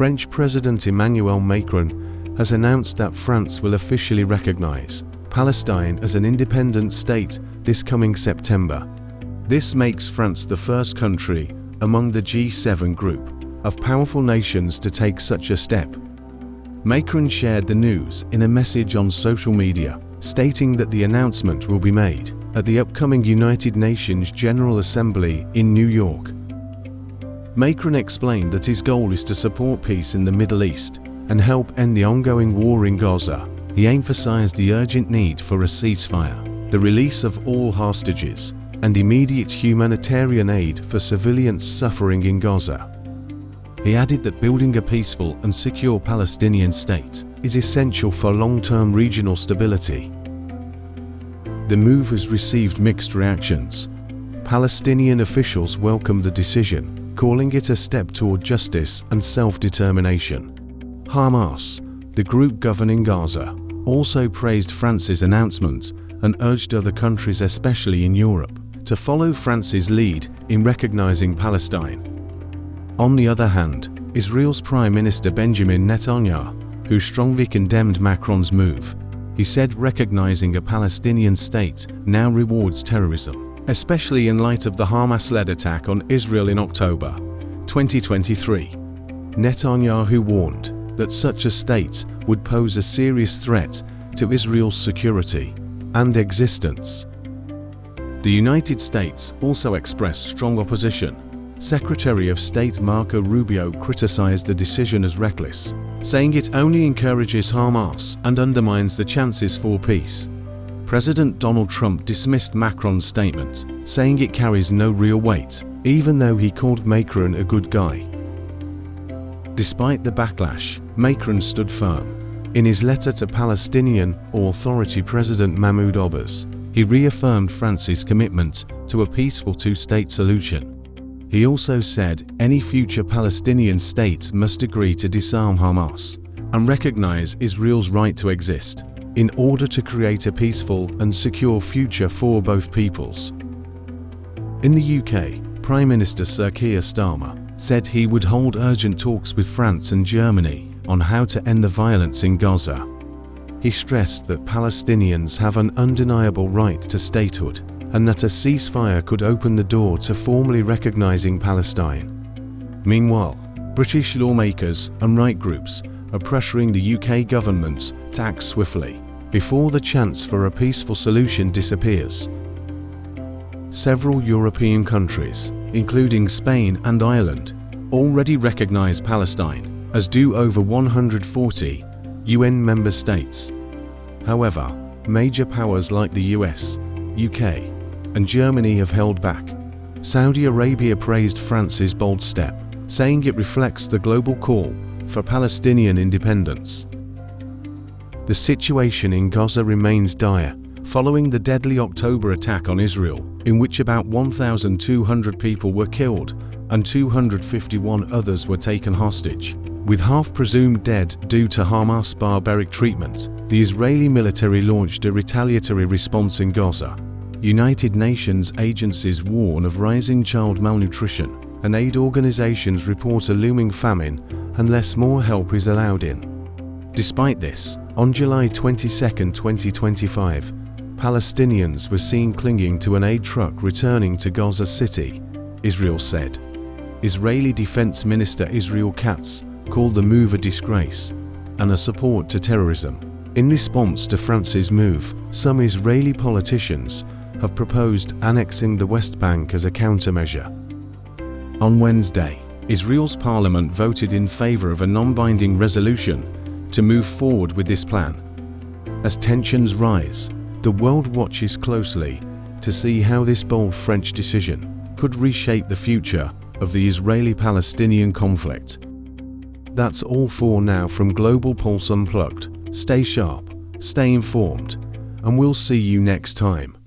French President Emmanuel Macron has announced that France will officially recognize Palestine as an independent state this coming September. This makes France the first country among the G7 group of powerful nations to take such a step. Macron shared the news in a message on social media, stating that the announcement will be made at the upcoming United Nations General Assembly in New York. Macron explained that his goal is to support peace in the Middle East and help end the ongoing war in Gaza. He emphasized the urgent need for a ceasefire, the release of all hostages, and immediate humanitarian aid for civilians suffering in Gaza. He added that building a peaceful and secure Palestinian state is essential for long-term regional stability. The move has received mixed reactions. Palestinian officials welcomed the decision, calling it a step toward justice and self-determination. Hamas, the group governing Gaza, also praised France's announcement and urged other countries, especially in Europe, to follow France's lead in recognizing Palestine. On the other hand, Israel's Prime Minister Benjamin Netanyahu, who strongly condemned Macron's move, he said recognizing a Palestinian state now rewards terrorism, especially in light of the Hamas-led attack on Israel in October 2023. Netanyahu warned that such a state would pose a serious threat to Israel's security and existence. The United States also expressed strong opposition. Secretary of State Marco Rubio criticized the decision as reckless, saying it only encourages Hamas and undermines the chances for peace. President Donald Trump dismissed Macron's statement, saying it carries no real weight, even though he called Macron a good guy. Despite the backlash, Macron stood firm. In his letter to Palestinian Authority President Mahmoud Abbas, he reaffirmed France's commitment to a peaceful two-state solution. He also said any future Palestinian state must agree to disarm Hamas and recognize Israel's right to exist in order to create a peaceful and secure future for both peoples. In the UK, Prime Minister Sir Keir Starmer said he would hold urgent talks with France and Germany on how to end the violence in Gaza. He stressed that Palestinians have an undeniable right to statehood and that a ceasefire could open the door to formally recognizing Palestine. Meanwhile, British lawmakers and right groups are pressuring the UK government to act swiftly before the chance for a peaceful solution disappears. Several European countries, including Spain and Ireland, already recognize Palestine, as do over 140 UN member states. However, major powers like the US, UK, and Germany have held back. Saudi Arabia praised France's bold step, saying it reflects the global call for Palestinian independence. The situation in Gaza remains dire, following the deadly October attack on Israel, in which about 1,200 people were killed and 251 others were taken hostage. With half presumed dead due to Hamas' barbaric treatment, the Israeli military launched a retaliatory response in Gaza. United Nations agencies warn of rising child malnutrition, and aid organizations report a looming famine unless more help is allowed in. Despite this, on July 22, 2025, Palestinians were seen clinging to an aid truck returning to Gaza City, Israel said. Israeli Defense Minister Israel Katz called the move a disgrace and a support to terrorism. In response to France's move, some Israeli politicians have proposed annexing the West Bank as a countermeasure. On Wednesday, Israel's parliament voted in favor of a non-binding resolution to move forward with this plan. As tensions rise, the world watches closely to see how this bold French decision could reshape the future of the Israeli-Palestinian conflict. That's all for now from Global Pulse Unplugged. Stay sharp, stay informed, and we'll see you next time.